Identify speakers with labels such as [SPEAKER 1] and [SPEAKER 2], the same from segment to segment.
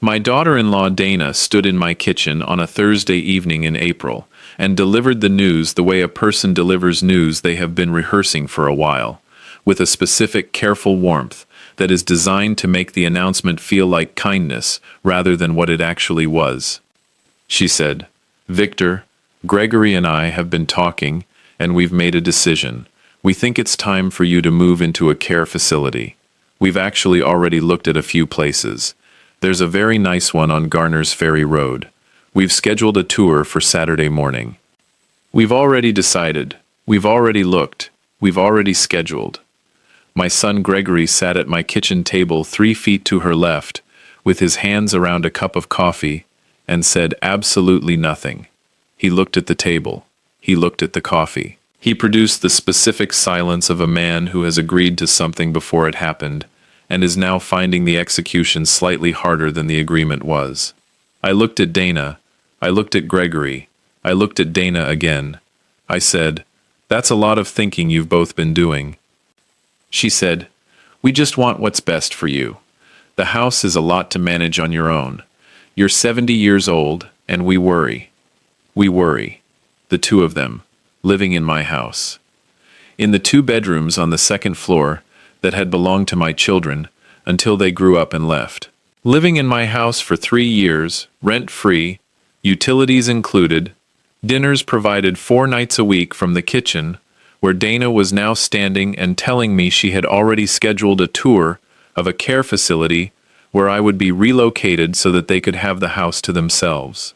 [SPEAKER 1] My daughter-in-law Dana stood in my kitchen on a Thursday evening in April and delivered the news the way a person delivers news they have been rehearsing for a while, with a specific, careful warmth that is designed to make the announcement feel like kindness rather than what it actually was. She said, "Victor, Gregory and I have been talking, and we've made a decision. We think it's time for you to move into a care facility. We've actually already looked at a few places. There's a very nice one on Garner's Ferry Road. We've scheduled a tour for Saturday morning. We've already decided. We've already looked. We've already scheduled." My son Gregory sat at my kitchen table 3 feet to her left, with his hands around a cup of coffee, and said absolutely nothing. He looked at the table. He looked at the coffee. He produced the specific silence of a man who has agreed to something before it happened, and is now finding the execution slightly harder than the agreement was. I looked at Dana. I looked at Gregory. I looked at Dana again. I said, "That's a lot of thinking you've both been doing." She said, "We just want what's best for you. The house is a lot to manage on your own. You're 70 years old, and we worry. We worry. The two of them, living in my house. In the 2 bedrooms on the 2nd floor that had belonged to my children until they grew up and left. Living in my house for 3 years, rent-free, utilities included, dinners provided 4 nights a week from the kitchen, where Dana was now standing and telling me she had already scheduled a tour of a care facility where I would be relocated so that they could have the house to themselves.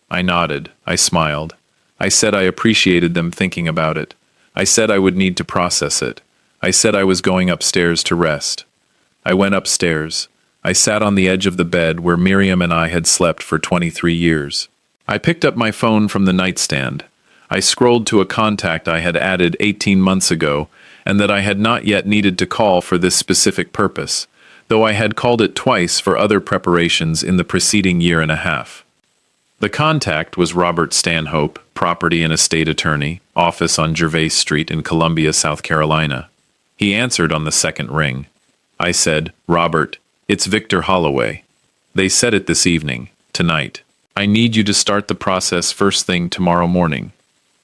[SPEAKER 1] I nodded. I smiled. I said I appreciated them thinking about it. I said I would need to process it. I said I was going upstairs to rest. I went upstairs. I sat on the edge of the bed where Miriam and I had slept for 23 years. I picked up my phone from the nightstand. I scrolled to a contact I had added 18 months ago and that I had not yet needed to call for this specific purpose, though I had called it twice for other preparations in the preceding year and a half. The contact was Robert Stanhope, property and estate attorney, office on Gervais Street in Columbia, South Carolina. He answered on the 2nd ring. I said, "Robert, it's Victor Holloway. They said it this evening, tonight. I need you to start the process first thing tomorrow morning."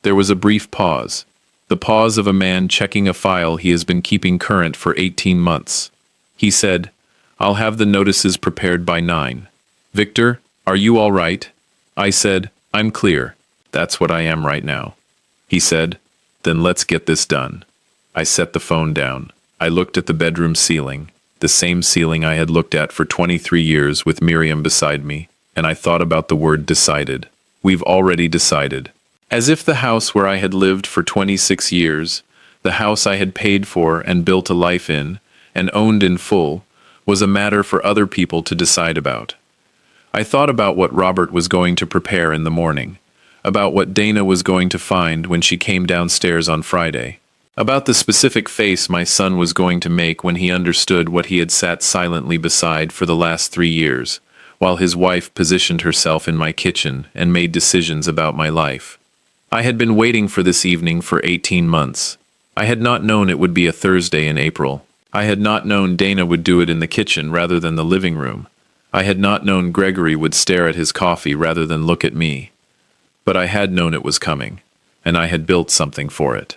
[SPEAKER 1] There was a brief pause, the pause of a man checking a file he has been keeping current for 18 months. He said, "I'll have the notices prepared by 9. Victor, are you all right?" I said, "I'm clear. That's what I am right now." He said, "Then let's get this done." I set the phone down. I looked at the bedroom ceiling, the same ceiling I had looked at for 23 years with Miriam beside me, and I thought about the word decided. We've already decided. As if the house where I had lived for 26 years, the house I had paid for and built a life in, and owned in full, was a matter for other people to decide about. I thought about what Robert was going to prepare in the morning, about what Dana was going to find when she came downstairs on Friday, about the specific face my son was going to make when he understood what he had sat silently beside for the last 3 years, while his wife positioned herself in my kitchen and made decisions about my life. I had been waiting for this evening for 18 months. I had not known it would be a Thursday in April. I had not known Dana would do it in the kitchen rather than the living room. I had not known Gregory would stare at his coffee rather than look at me. But I had known it was coming, and I had built something for it.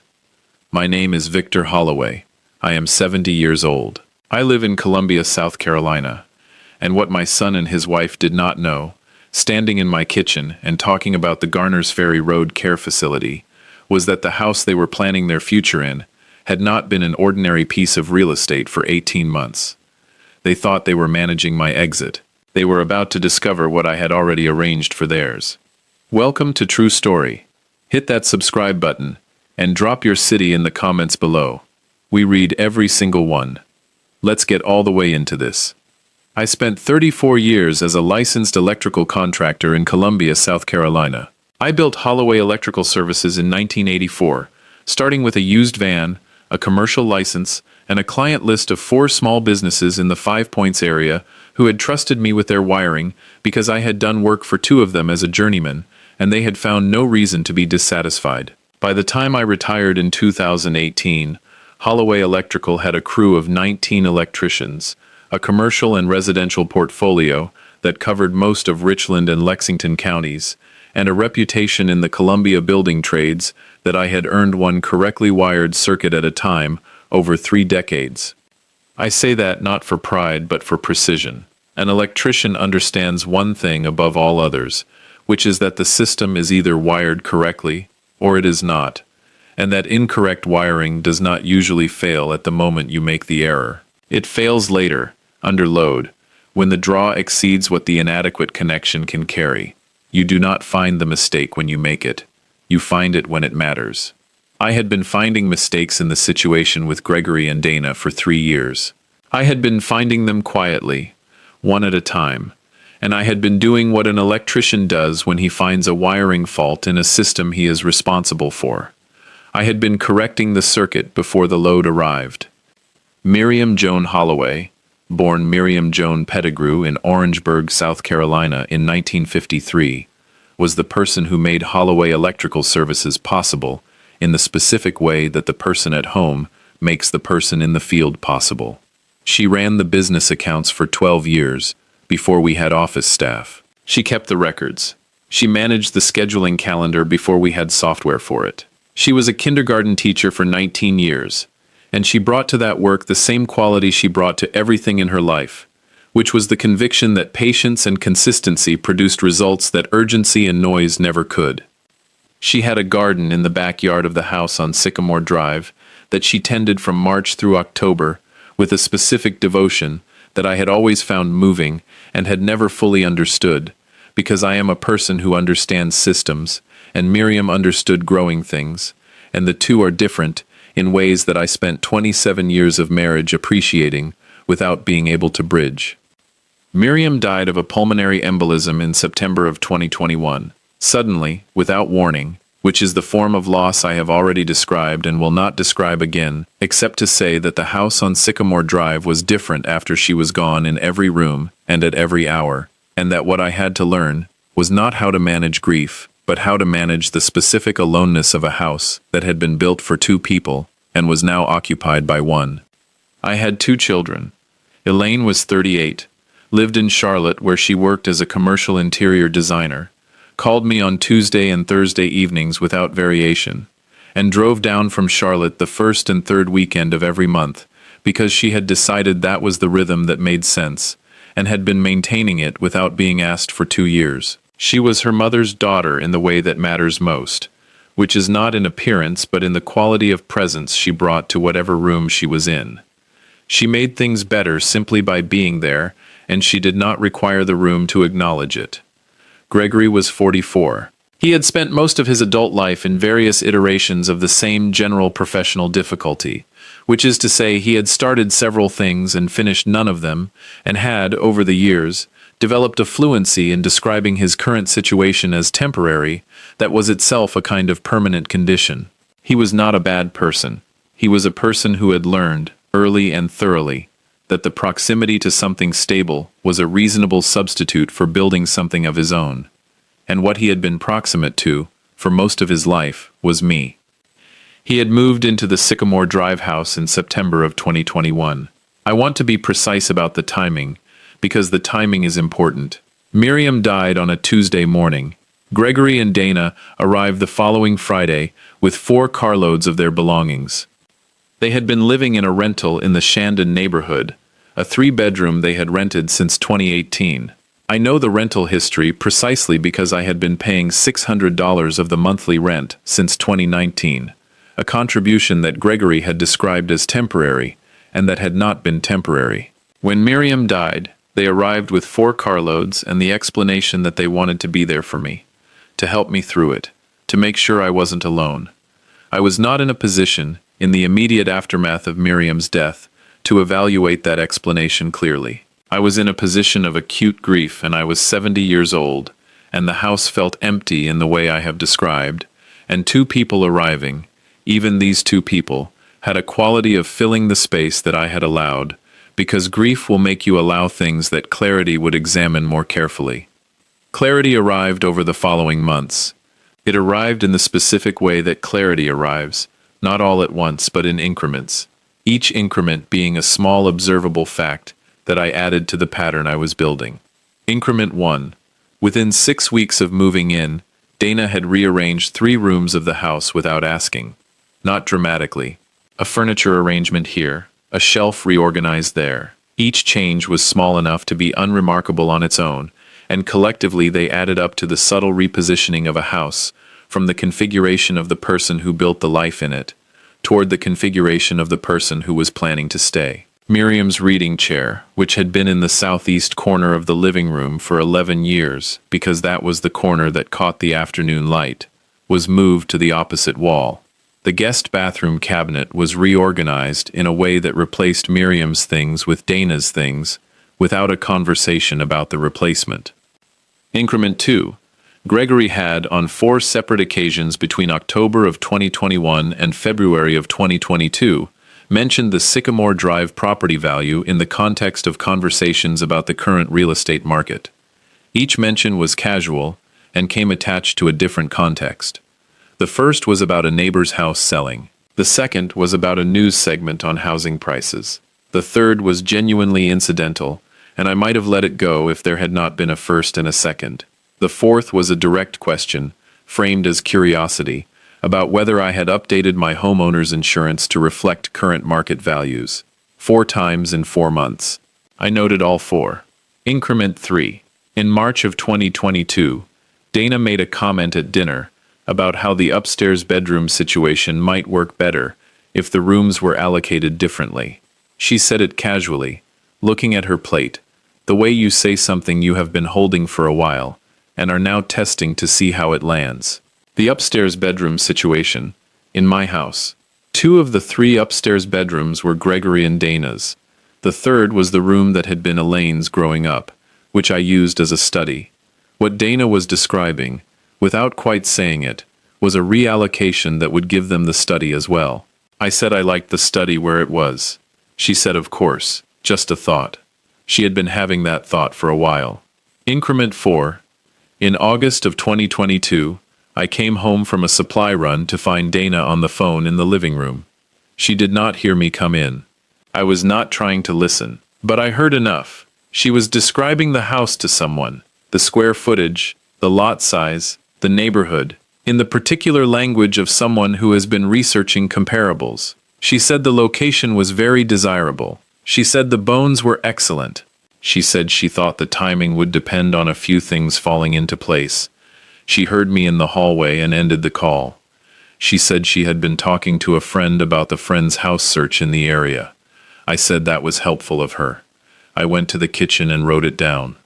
[SPEAKER 1] My name is Victor Holloway. I am 70 years old. I live in Columbia, South Carolina. And what my son and his wife did not know, standing in my kitchen and talking about the Garner's Ferry Road care facility, was that the house they were planning their future in had not been an ordinary piece of real estate for 18 months. They thought they were managing my exit. They were about to discover what I had already arranged for theirs. Welcome to True Story. Hit that subscribe button and drop your city in the comments below. We read every single one. Let's get all the way into this. I spent 34 years as a licensed electrical contractor in Columbia, South Carolina. I built Holloway Electrical Services in 1984, starting with a used van, a commercial license, and a client list of 4 small businesses in the Five Points area who had trusted me with their wiring because I had done work for 2 of them as a journeyman, and they had found no reason to be dissatisfied. By the time I retired in 2018, Holloway Electrical had a crew of 19 electricians, a commercial and residential portfolio that covered most of Richland and Lexington counties, and a reputation in the Columbia building trades that I had earned one correctly wired circuit at a time over 3 decades. I say that not for pride but for precision. An electrician understands one thing above all others, which is that the system is either wired correctly or it is not, and that incorrect wiring does not usually fail at the moment you make the error. It fails later, under load, when the draw exceeds what the inadequate connection can carry. You do not find the mistake when you make it. You find it when it matters. I had been finding mistakes in the situation with Gregory and Dana for 3 years. I had been finding them quietly, one at a time, and I had been doing what an electrician does when he finds a wiring fault in a system he is responsible for. I had been correcting the circuit before the load arrived. Miriam Joan Holloway, born Miriam Joan Pettigrew in Orangeburg, South Carolina in 1953, was the person who made Holloway Electrical Services possible in the specific way that the person at home makes the person in the field possible. She ran the business accounts for 12 years before we had office staff. She kept the records. She managed the scheduling calendar before we had software for it. She was a kindergarten teacher for 19 years, and she brought to that work the same quality she brought to everything in her life, which was the conviction that patience and consistency produced results that urgency and noise never could. She had a garden in the backyard of the house on Sycamore Drive that she tended from March through October with a specific devotion that I had always found moving and had never fully understood, because I am a person who understands systems, and Miriam understood growing things, and the two are different in ways that I spent 27 years of marriage appreciating without being able to bridge. Miriam died of a pulmonary embolism in September of 2021. Suddenly, without warning, which is the form of loss I have already described and will not describe again, except to say that the house on Sycamore Drive was different after she was gone in every room and at every hour, and that what I had to learn was not how to manage grief, but how to manage the specific aloneness of a house that had been built for 2 people and was now occupied by 1. I had 2 children. Elaine was 38, lived in Charlotte where she worked as a commercial interior designer, called me on Tuesday and Thursday evenings without variation, and drove down from Charlotte the first and third weekend of every month because she had decided that was the rhythm that made sense, and had been maintaining it without being asked for 2 years. She was her mother's daughter in the way that matters most, which is not in appearance but in the quality of presence she brought to whatever room she was in. She made things better simply by being there, and she did not require the room to acknowledge it. Gregory was 44. He had spent most of his adult life in various iterations of the same general professional difficulty, which is to say he had started several things and finished none of them, and had, over the years, developed a fluency in describing his current situation as temporary that was itself a kind of permanent condition. He was not a bad person. He was a person who had learned, early and thoroughly, that the proximity to something stable was a reasonable substitute for building something of his own, and what he had been proximate to, for most of his life, was me. He had moved into the Sycamore Drive house in September of 2021. I want to be precise about the timing, because the timing is important. Miriam died on a Tuesday morning. Gregory and Dana arrived the following Friday with 4 carloads of their belongings. They had been living in a rental in the Shandon neighborhood, a 3-bedroom they had rented since 2018. I know the rental history precisely because I had been paying $600 of the monthly rent since 2019, a contribution that Gregory had described as temporary, and that had not been temporary. When Miriam died, they arrived with 4 carloads and the explanation that they wanted to be there for me, to help me through it, to make sure I wasn't alone. I was not in a position, in the immediate aftermath of Miriam's death, to evaluate that explanation clearly. I was in a position of acute grief and I was 70 years old, and the house felt empty in the way I have described, and 2 people arriving, even these 2 people, had a quality of filling the space that I had allowed, because grief will make you allow things that clarity would examine more carefully. Clarity arrived over the following months. It arrived in the specific way that clarity arrives, not all at once but in increments, each increment being a small observable fact that I added to the pattern I was building. Increment 1. Within 6 weeks of moving in, Dana had rearranged 3 rooms of the house without asking. Not dramatically. A furniture arrangement here, a shelf reorganized there. Each change was small enough to be unremarkable on its own, and collectively they added up to the subtle repositioning of a house, from the configuration of the person who built the life in it, toward the configuration of the person who was planning to stay. Miriam's reading chair, which had been in the southeast corner of the living room for 11 years, because that was the corner that caught the afternoon light, was moved to the opposite wall. The guest bathroom cabinet was reorganized in a way that replaced Miriam's things with Dana's things, without a conversation about the replacement. Increment 2. Gregory had, on 4 separate occasions between October of 2021 and February of 2022, mentioned the Sycamore Drive property value in the context of conversations about the current real estate market. Each mention was casual and came attached to a different context. The first was about a neighbor's house selling. The second was about a news segment on housing prices. The third was genuinely incidental, and I might have let it go if there had not been a first and a second. The fourth was a direct question, framed as curiosity, about whether I had updated my homeowner's insurance to reflect current market values. 4 times in 4 months. I noted all 4. Increment 3. In March of 2022, Dana made a comment at dinner about how the upstairs bedroom situation might work better if the rooms were allocated differently. She said it casually, looking at her plate, the way you say something you have been holding for a while, and are now testing to see how it lands. The upstairs bedroom situation, in my house. 2 of the 3 upstairs bedrooms were Gregory and Dana's. The third was the room that had been Elaine's growing up, which I used as a study. What Dana was describing, without quite saying it, was a reallocation that would give them the study as well. I said I liked the study where it was. She said of course, just a thought. She had been having that thought for a while. Increment 4. In August of 2022, I came home from a supply run to find Dana on the phone in the living room. She did not hear me come in. I was not trying to listen, but I heard enough. She was describing the house to someone, the square footage, the lot size, the neighborhood, in the particular language of someone who has been researching comparables. She said the location was very desirable. She said the bones were excellent. She said she thought the timing would depend on a few things falling into place. She heard me in the hallway and ended the call. She said she had been talking to a friend about the friend's house search in the area. I said that was helpful of her. I went to the kitchen and wrote it down.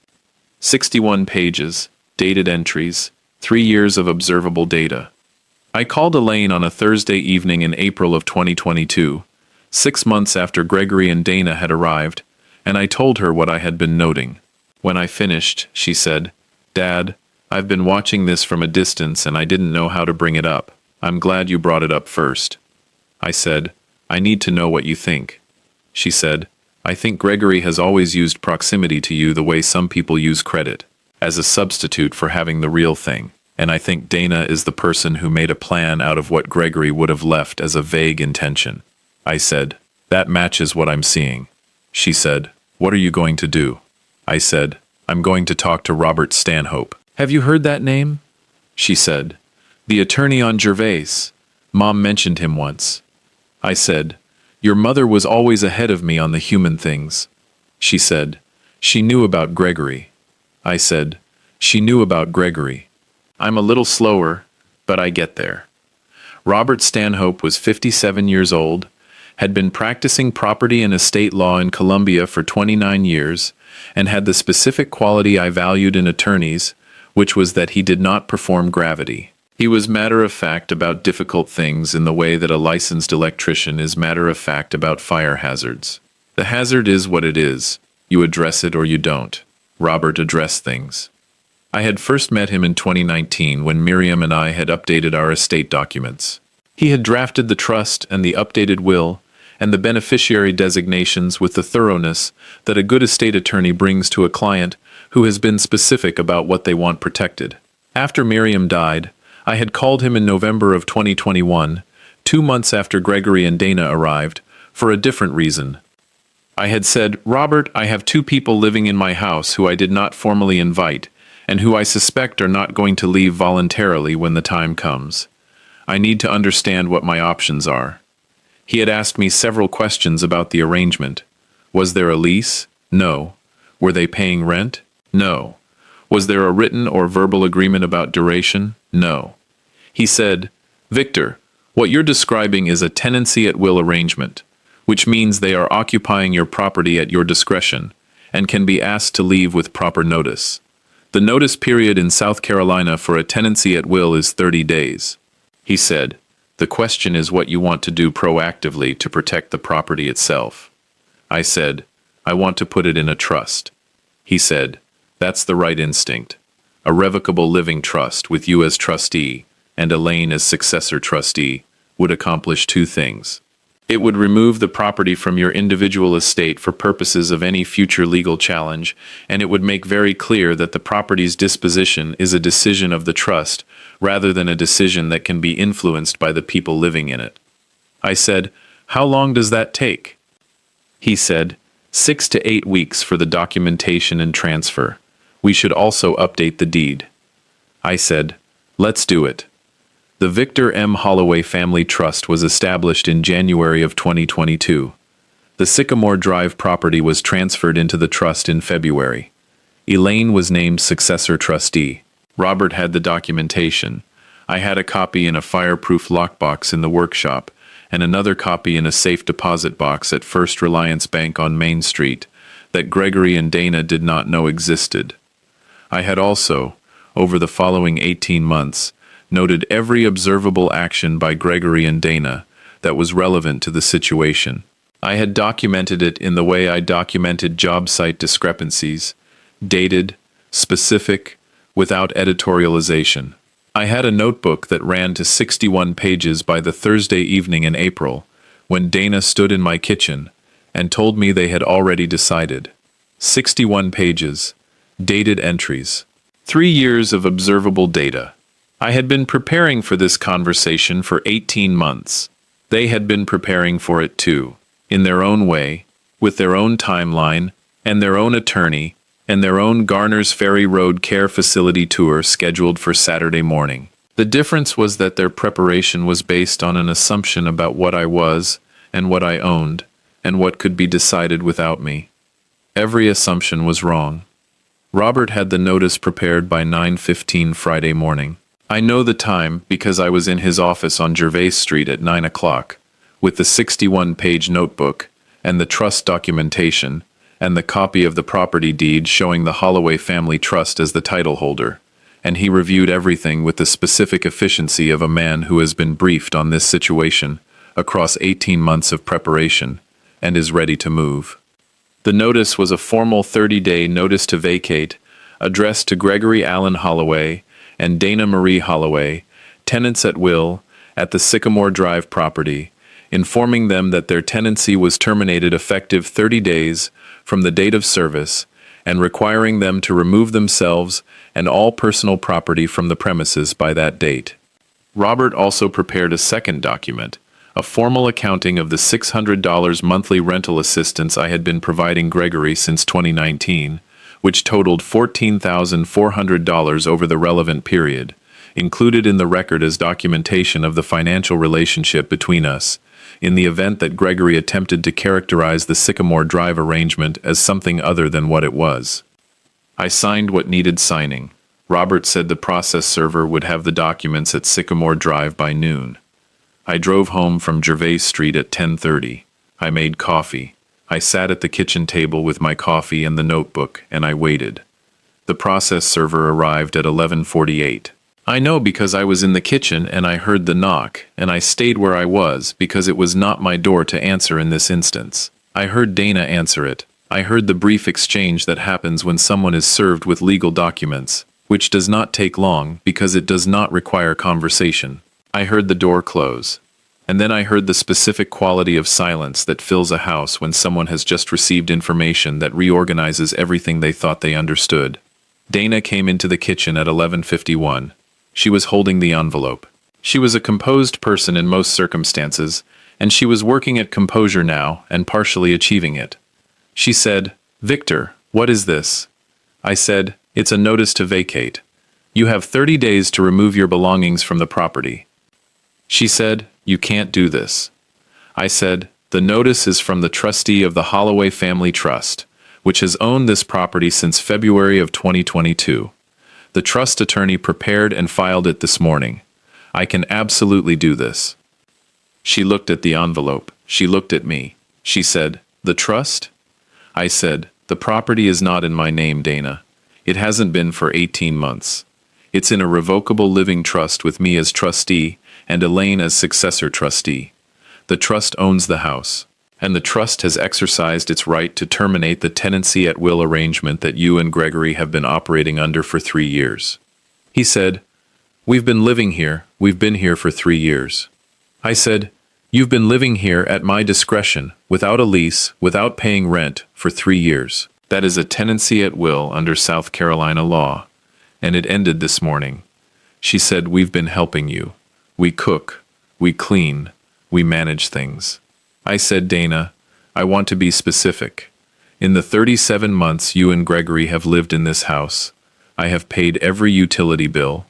[SPEAKER 1] 61 pages, dated entries, 3 years of observable data. I called Elaine on a Thursday evening in April of 2022, 6 months after Gregory and Dana had arrived, and I told her what I had been noting. When I finished, she said, "Dad, I've been watching this from a distance and I didn't know how to bring it up. I'm glad you brought it up first." I said, "I need to know what you think." She said, "I think Gregory has always used proximity to you the way some people use credit, as a substitute for having the real thing. And I think Dana is the person who made a plan out of what Gregory would have left as a vague intention." I said, "That matches what I'm seeing." She said, "What are you going to do?" I said, "I'm going to talk to Robert Stanhope." "Have you heard that name?" She said, "The attorney on Gervais. Mom mentioned him once." I said, "Your mother was always ahead of me on the human things." She said, "She knew about Gregory." I said, "She knew about Gregory. I'm a little slower, but I get there." Robert Stanhope was 57 years old, had been practicing property and estate law in Columbia for 29 years, and had the specific quality I valued in attorneys, which was that he did not perform gravity. He was matter-of-fact about difficult things in the way that a licensed electrician is matter-of-fact about fire hazards. The hazard is what it is. You address it or you don't. Robert addressed things. I had first met him in 2019 when Miriam and I had updated our estate documents. He had drafted the trust and the updated will and the beneficiary designations with the thoroughness that a good estate attorney brings to a client who has been specific about what they want protected. After Miriam died, I had called him in November of 2021, 2 months after Gregory and Dana arrived, for a different reason. I had said, "Robert, I have two people living in my house who I did not formally invite, and who I suspect are not going to leave voluntarily when the time comes. I need to understand what my options are." He had asked me several questions about the arrangement. Was there a lease? No. Were they paying rent? No. Was there a written or verbal agreement about duration? No. He said, "Victor, what you're describing is a tenancy at will arrangement, which means they are occupying your property at your discretion and can be asked to leave with proper notice. The notice period in South Carolina for a tenancy at will is 30 days. He said, "The question is what you want to do proactively to protect the property itself." I said, "I want to put it in a trust." He said, "That's the right instinct. A revocable living trust with you as trustee and Elaine as successor trustee would accomplish two things. It would remove the property from your individual estate for purposes of any future legal challenge, and it would make very clear that the property's disposition is a decision of the trust rather than a decision that can be influenced by the people living in it." I said, "How long does that take?" He said, 6 to 8 weeks for the documentation and transfer. We should also update the deed." I said, "Let's do it." The Victor M. Holloway Family Trust was established in January of 2022. The Sycamore Drive property was transferred into the trust in February. Elaine was named successor trustee. Robert had the documentation. I had a copy in a fireproof lockbox in the workshop, and another copy in a safe deposit box at First Reliance Bank on Main Street that Gregory and Dana did not know existed. I had also, over the following 18 months, noted every observable action by Gregory and Dana that was relevant to the situation. I had documented it in the way I documented job site discrepancies, dated, specific, without editorialization. I had a notebook that ran to 61 pages by the Thursday evening in April, when Dana stood in my kitchen and told me they had already decided. 61 pages, dated entries. 3 years of observable data. I had been preparing for this conversation for 18 months. They had been preparing for it too, in their own way, with their own timeline, and their own attorney, and their own Garner's Ferry Road Care Facility tour scheduled for Saturday morning. The difference was that their preparation was based on an assumption about what I was, and what I owned, and what could be decided without me. Every assumption was wrong. Robert had the notice prepared by 9:15 Friday morning. I know the time because I was in his office on Gervais Street at 9 o'clock, with the 61-page notebook, and the trust documentation, and the copy of the property deed showing the Holloway Family Trust as the title holder, and he reviewed everything with the specific efficiency of a man who has been briefed on this situation across 18 months of preparation, and is ready to move. The notice was a formal 30-day notice to vacate, addressed to Gregory Allen Holloway and Dana Marie Holloway, tenants at will, at the Sycamore Drive property, informing them that their tenancy was terminated effective 30 days from the date of service, and requiring them to remove themselves and all personal property from the premises by that date. Robert also prepared a second document, a formal accounting of the $600 monthly rental assistance I had been providing Gregory since 2019, which totaled $14,400 over the relevant period, included in the record as documentation of the financial relationship between us, in the event that Gregory attempted to characterize the Sycamore Drive arrangement as something other than what it was. I signed what needed signing. Robert said the process server would have the documents at Sycamore Drive by noon. I drove home from Gervais Street at 10:30. I made coffee. I sat at the kitchen table with my coffee and the notebook, and I waited. The process server arrived at 11:48. I know because I was in the kitchen and I heard the knock, and I stayed where I was because it was not my door to answer in this instance. I heard Dana answer it. I heard the brief exchange that happens when someone is served with legal documents, which does not take long because it does not require conversation. I heard the door close. And then I heard the specific quality of silence that fills a house when someone has just received information that reorganizes everything they thought they understood. Dana came into the kitchen at 11:51. She was holding the envelope. She was a composed person in most circumstances, and she was working at composure now and partially achieving it. She said, "Victor, what is this?" I said, "It's a notice to vacate. You have 30 days to remove your belongings from the property." She said, "You can't do this." I said, "The notice is from the trustee of the Holloway Family Trust, which has owned this property since February of 2022. The trust attorney prepared and filed it this morning. I can absolutely do this." She looked at the envelope. She looked at me. She said, "The trust?" I said, "The property is not in my name, Dana. It hasn't been for 18 months. It's in a revocable living trust with me as trustee and Elaine as successor trustee. The trust owns the house, and the trust has exercised its right to terminate the tenancy at will arrangement that you and Gregory have been operating under for 3 years." He said, "We've been living here. We've been here for 3 years." I said, "You've been living here at my discretion, without a lease, without paying rent, for 3 years. That is a tenancy at will under South Carolina law, and it ended this morning." She said, "We've been helping you. We cook, we clean, we manage things." I said, "Dana, I want to be specific. In the 37 months you and Gregory have lived in this house, I have paid every utility bill.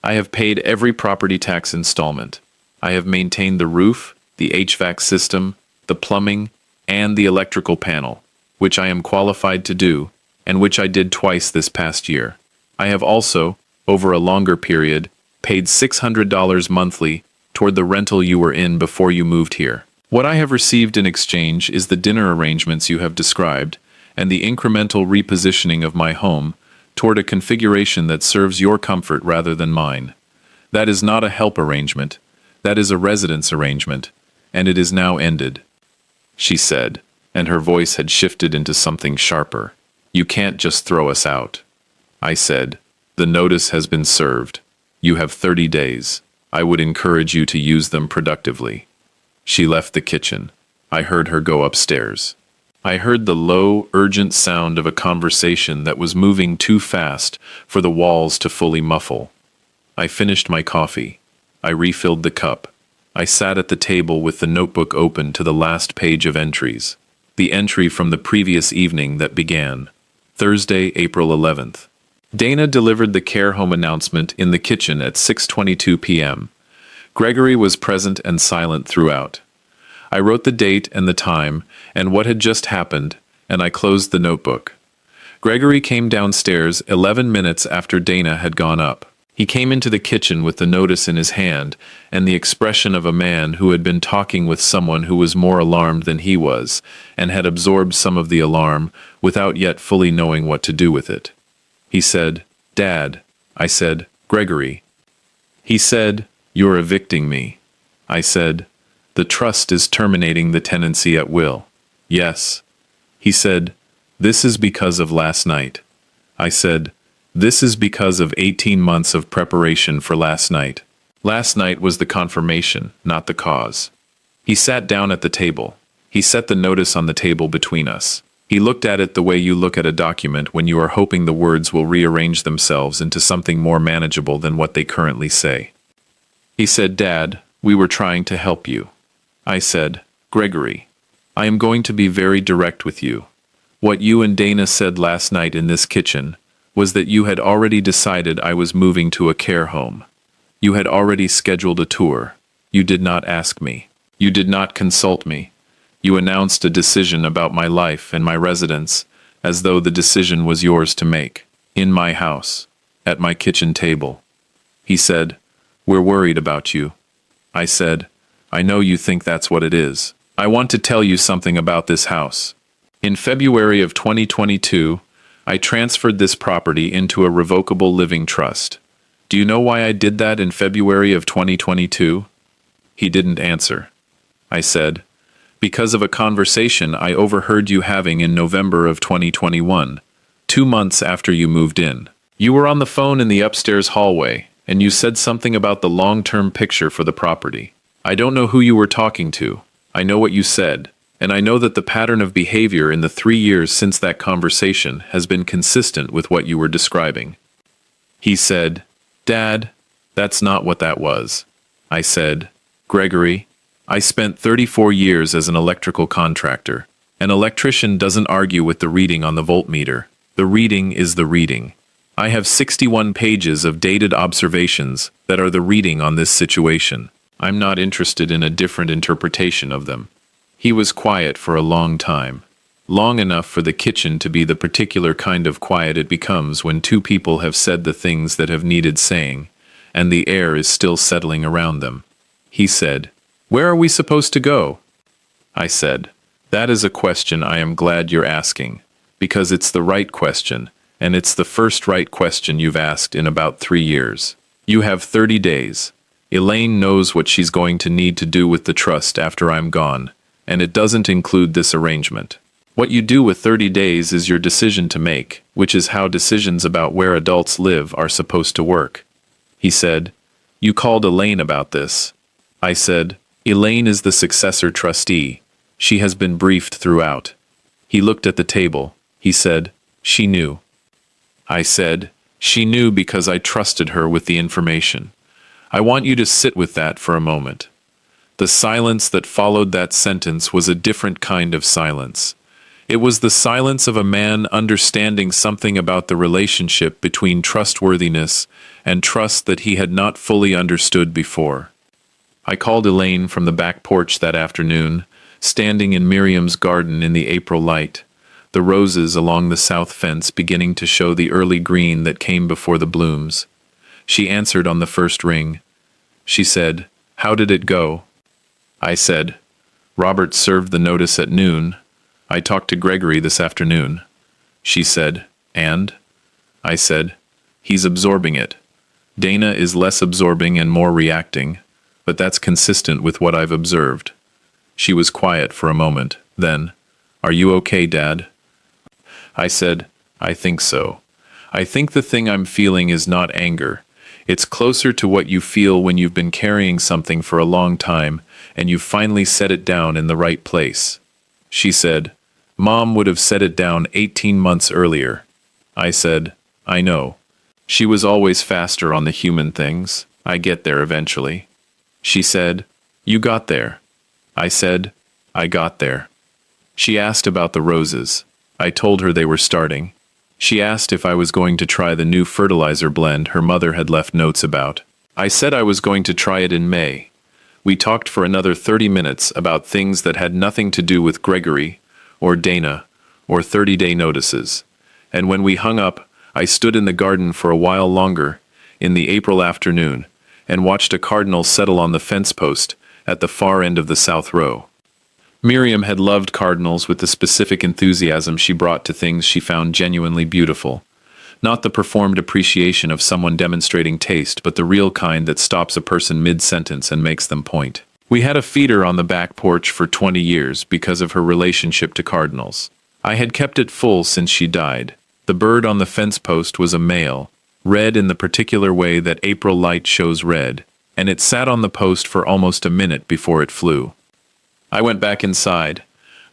[SPEAKER 1] I have paid every property tax installment. I have maintained the roof, the HVAC system, the plumbing, and the electrical panel, which I am qualified to do, and which I did twice this past year. I have also, over a longer period, paid $600 monthly toward the rental you were in before you moved here. What I have received in exchange is the dinner arrangements you have described, and the incremental repositioning of my home toward a configuration that serves your comfort rather than mine. That is not a help arrangement. That is a residence arrangement, and it is now ended," she said, and her voice had shifted into something sharper. "You can't just throw us out." I said, "The notice has been served. You have 30 days. I would encourage you to use them productively." She left the kitchen. I heard her go upstairs. I heard the low, urgent sound of a conversation that was moving too fast for the walls to fully muffle. I finished my coffee. I refilled the cup. I sat at the table with the notebook open to the last page of entries. The entry from the previous evening that began, Thursday, April 11th. Dana delivered the care home announcement in the kitchen at 6:22 p.m. Gregory was present and silent throughout. I wrote the date and the time and what had just happened, and I closed the notebook. Gregory came downstairs 11 minutes after Dana had gone up. He came into the kitchen with the notice in his hand and the expression of a man who had been talking with someone who was more alarmed than he was and had absorbed some of the alarm without yet fully knowing what to do with it. He said, "Dad." I said, "Gregory." He said, "You're evicting me." I said, "The trust is terminating the tenancy at will." "Yes." He said, "This is because of last night." I said, "This is because of 18 months of preparation for last night." Last night was the confirmation, not the cause. He sat down at the table. He set the notice on the table between us. He looked at it the way you look at a document when you are hoping the words will rearrange themselves into something more manageable than what they currently say. He said, "Dad, we were trying to help you." I said, "Gregory, I am going to be very direct with you. What you and Dana said last night in this kitchen was that you had already decided I was moving to a care home. You had already scheduled a tour. You did not ask me. You did not consult me. You announced a decision about my life and my residence as though the decision was yours to make, in my house, at my kitchen table." He said, "We're worried about you." I said, "I know you think that's what it is. I want to tell you something about this house. In February of 2022, I transferred this property into a revocable living trust. Do you know why I did that in February of 2022? He didn't answer. I said, "Because of a conversation I overheard you having in November of 2021, 2 months after you moved in. You were on the phone in the upstairs hallway, and you said something about the long-term picture for the property. I don't know who you were talking to. I know what you said. And I know that the pattern of behavior in the 3 years since that conversation has been consistent with what you were describing." He said, "Dad, that's not what that was." I said, "Gregory, I spent 34 years as an electrical contractor, An electrician doesn't argue with the reading on the voltmeter. The reading is the reading. I have 61 pages of dated observations that are the reading on this situation. I'm not interested in a different interpretation of them. He was quiet for a long time. Long enough for the kitchen to be the particular kind of quiet it becomes when two people have said the things that have needed saying, and the air is still settling around them. He said, "Where are we supposed to go?" I said, "That is a question I am glad you're asking, because it's the right question, and it's the first right question you've asked in about 3 years. You have 30 days. Elaine knows what she's going to need to do with the trust after I'm gone, and it doesn't include this arrangement. What you do with 30 days is your decision to make, which is how decisions about where adults live are supposed to work." He said, "You called Elaine about this." I said, "Elaine is the successor trustee. She has been briefed throughout." He looked at the table. He said, "She knew." I said, "She knew because I trusted her with the information." I want you to sit with that for a moment. The silence that followed that sentence was a different kind of silence. It was the silence of a man understanding something about the relationship between trustworthiness and trust that he had not fully understood before. I called Elaine from the back porch that afternoon, standing in Miriam's garden in the April light, the roses along the south fence beginning to show the early green that came before the blooms. She answered on the first ring. She said, "How did it go?" I said, "Robert served the notice at noon. I talked to Gregory this afternoon." She said, "And?" I said, "He's absorbing it. Dana is less absorbing and more reacting, but that's consistent with what I've observed." She was quiet for a moment. Then, "Are you okay, Dad?" I said, "I think so. I think the thing I'm feeling is not anger. It's closer to what you feel when you've been carrying something for a long time and you finally set it down in the right place." She said, "Mom would have set it down 18 months earlier." I said, "I know. She was always faster on the human things. I get there eventually." She said, "You got there." I said, "I got there." She asked about the roses. I told her they were starting. She asked if I was going to try the new fertilizer blend her mother had left notes about. I said I was going to try it in May. We talked for another 30 minutes about things that had nothing to do with Gregory, or Dana, or 30-day notices. And when we hung up, I stood in the garden for a while longer, in the April afternoon, and watched a cardinal settle on the fence post at the far end of the south row. Miriam had loved cardinals with the specific enthusiasm she brought to things she found genuinely beautiful. Not the performed appreciation of someone demonstrating taste, but the real kind that stops a person mid-sentence and makes them point. We had a feeder on the back porch for 20 years because of her relationship to cardinals. I had kept it full since she died. The bird on the fence post was a male, red in the particular way that April light shows red, and it sat on the post for almost a minute before it flew. I went back inside.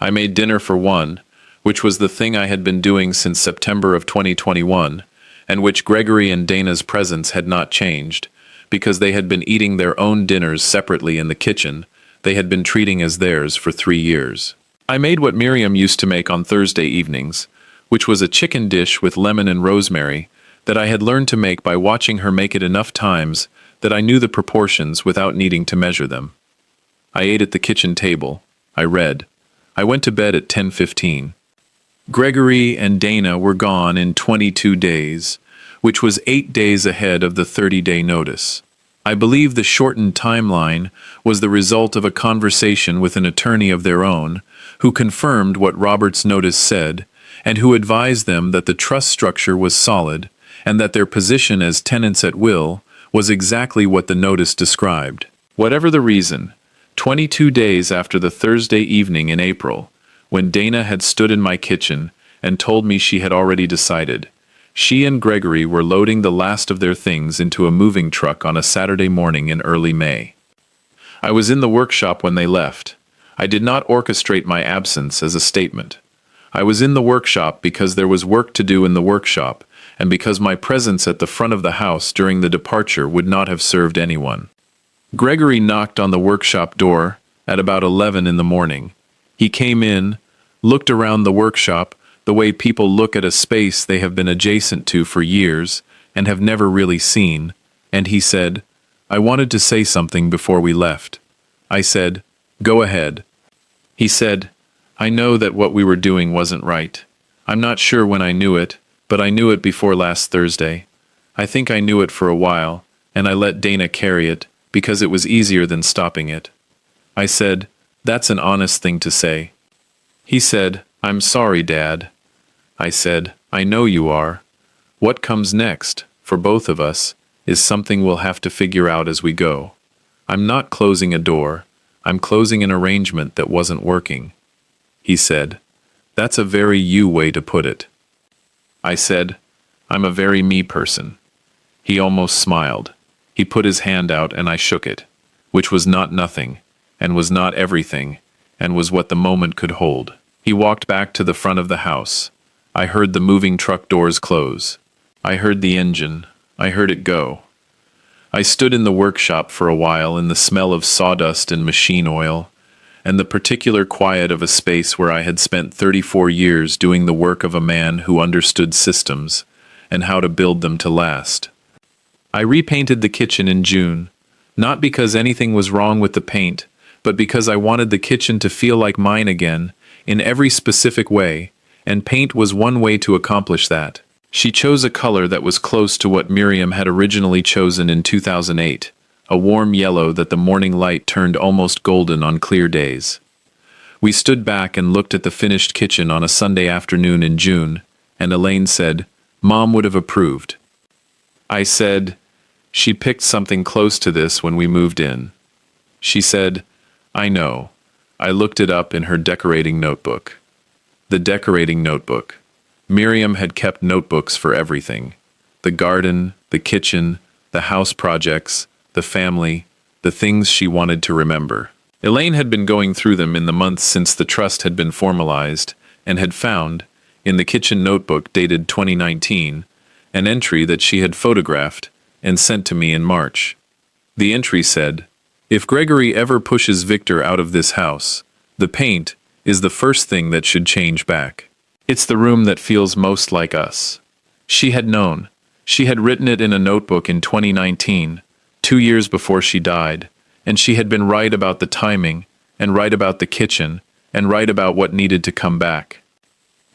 [SPEAKER 1] I made dinner for one, which was the thing I had been doing since September of 2021, and which Gregory and Dana's presence had not changed, because they had been eating their own dinners separately in the kitchen they had been treating as theirs for 3 years. I made what Miriam used to make on Thursday evenings, which was a chicken dish with lemon and rosemary that I had learned to make by watching her make it enough times that I knew the proportions without needing to measure them. I ate at the kitchen table. I read. I went to bed at 10:15. Gregory and Dana were gone in 22 days, which was 8 days ahead of the 30-day notice. I believe the shortened timeline was the result of a conversation with an attorney of their own, who confirmed what Robert's notice said, and who advised them that the trust structure was solid, and that their position as tenants at will was exactly what the notice described. Whatever the reason, 22 days after the Thursday evening in April, when Dana had stood in my kitchen and told me she had already decided, she and Gregory were loading the last of their things into a moving truck on a Saturday morning in early May. I was in the workshop when they left. I did not orchestrate my absence as a statement. I was in the workshop because there was work to do in the workshop, and because my presence at the front of the house during the departure would not have served anyone. Gregory knocked on the workshop door at about 11 in the morning. He came in, looked around the workshop the way people look at a space they have been adjacent to for years and have never really seen, and he said, "I wanted to say something before we left." I said, "Go ahead." He said, "I know that what we were doing wasn't right. I'm not sure when I knew it, but I knew it before last Thursday. I think I knew it for a while, and I let Dana carry it because it was easier than stopping it." I said, "That's an honest thing to say." He said, "I'm sorry, Dad." I said, "I know you are. What comes next, for both of us, is something we'll have to figure out as we go. I'm not closing a door. I'm closing an arrangement that wasn't working." He said, "That's a very you way to put it." I said, "I'm a very me person." He almost smiled. He put his hand out and I shook it, which was not nothing, and was not everything, and was what the moment could hold. He walked back to the front of the house. I heard the moving truck doors close. I heard the engine. I heard it go. I stood in the workshop for a while in the smell of sawdust and machine oil, and the particular quiet of a space where I had spent 34 years doing the work of a man who understood systems and how to build them to last. I repainted the kitchen in June, not because anything was wrong with the paint, but because I wanted the kitchen to feel like mine again, in every specific way, and paint was one way to accomplish that. She chose a color that was close to what Miriam had originally chosen in 2008, a warm yellow that the morning light turned almost golden on clear days. We stood back and looked at the finished kitchen on a Sunday afternoon in June, and Elaine said, "Mom would have approved." I said, "She picked something close to this when we moved in." She said, "I know." I looked it up in her decorating notebook. The decorating notebook. Miriam had kept notebooks for everything. The garden, the kitchen, the house projects, the family, the things she wanted to remember. Elaine had been going through them in the months since the trust had been formalized, and had found, in the kitchen notebook dated 2019, an entry that she had photographed and sent to me in March. The entry said, "If Gregory ever pushes Victor out of this house, the paint is the first thing that should change back. It's the room that feels most like us." She had known. She had written it in a notebook in 2019, 2 years before she died, and she had been right about the timing, and right about the kitchen, and right about what needed to come back.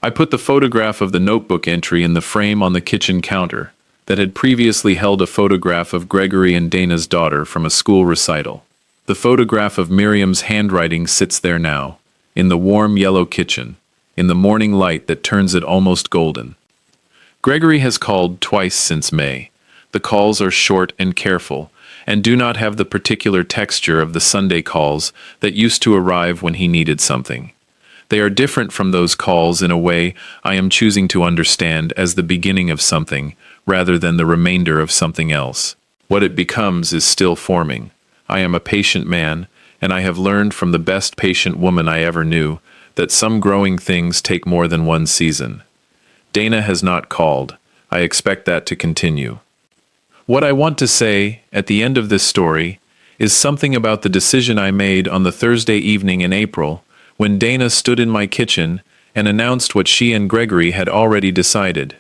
[SPEAKER 1] I put the photograph of the notebook entry in the frame on the kitchen counter that had previously held a photograph of Gregory and Dana's daughter from a school recital. The photograph of Miriam's handwriting sits there now, in the warm yellow kitchen, in the morning light that turns it almost golden. Gregory has called twice since May. The calls are short and careful, and do not have the particular texture of the Sunday calls that used to arrive when he needed something. They are different from those calls in a way I am choosing to understand as the beginning of something, rather than the remainder of something else. What it becomes is still forming. I am a patient man, and I have learned from the best patient woman I ever knew that some growing things take more than one season. Dana has not called. I expect that to continue. What I want to say, at the end of this story, is something about the decision I made on the Thursday evening in April, when Dana stood in my kitchen and announced what she and Gregory had already decided.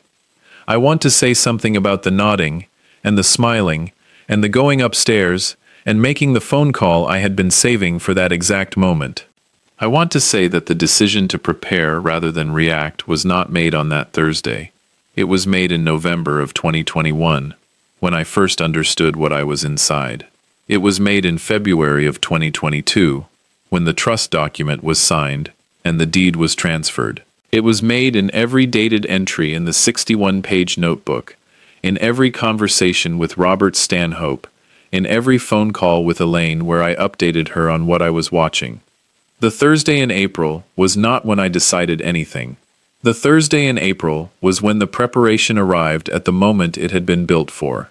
[SPEAKER 1] I want to say something about the nodding, and the smiling, and the going upstairs, and making the phone call I had been saving for that exact moment. I want to say that the decision to prepare rather than react was not made on that Thursday. It was made in November of 2021, when I first understood what I was inside. It was made in February of 2022, when the trust document was signed and the deed was transferred. It was made in every dated entry in the 61-page notebook, in every conversation with Robert Stanhope, in every phone call with Elaine where I updated her on what I was watching. The Thursday in April was not when I decided anything. The Thursday in April was when the preparation arrived at the moment it had been built for.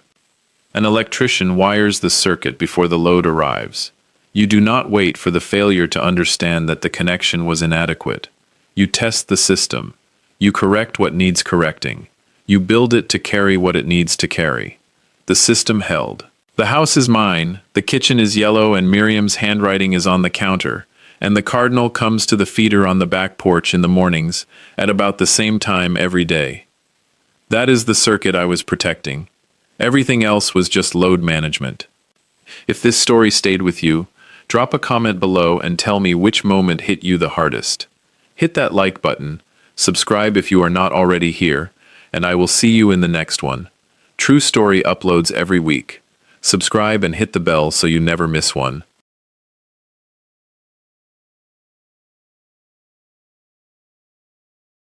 [SPEAKER 1] An electrician wires the circuit before the load arrives. You do not wait for the failure to understand that the connection was inadequate. You test the system. You correct what needs correcting. You build it to carry what it needs to carry. The system held. The house is mine, the kitchen is yellow, and Miriam's handwriting is on the counter, And the cardinal comes to the feeder on the back porch in the mornings at about the same time every day. That is the circuit I was protecting. Everything else was just load management. If this story stayed with you, drop a comment below and tell me which moment hit you the hardest. Hit that like button, subscribe if you are not already here, and I will see you in the next one. True Story uploads every week. Subscribe and hit the bell so you never miss one.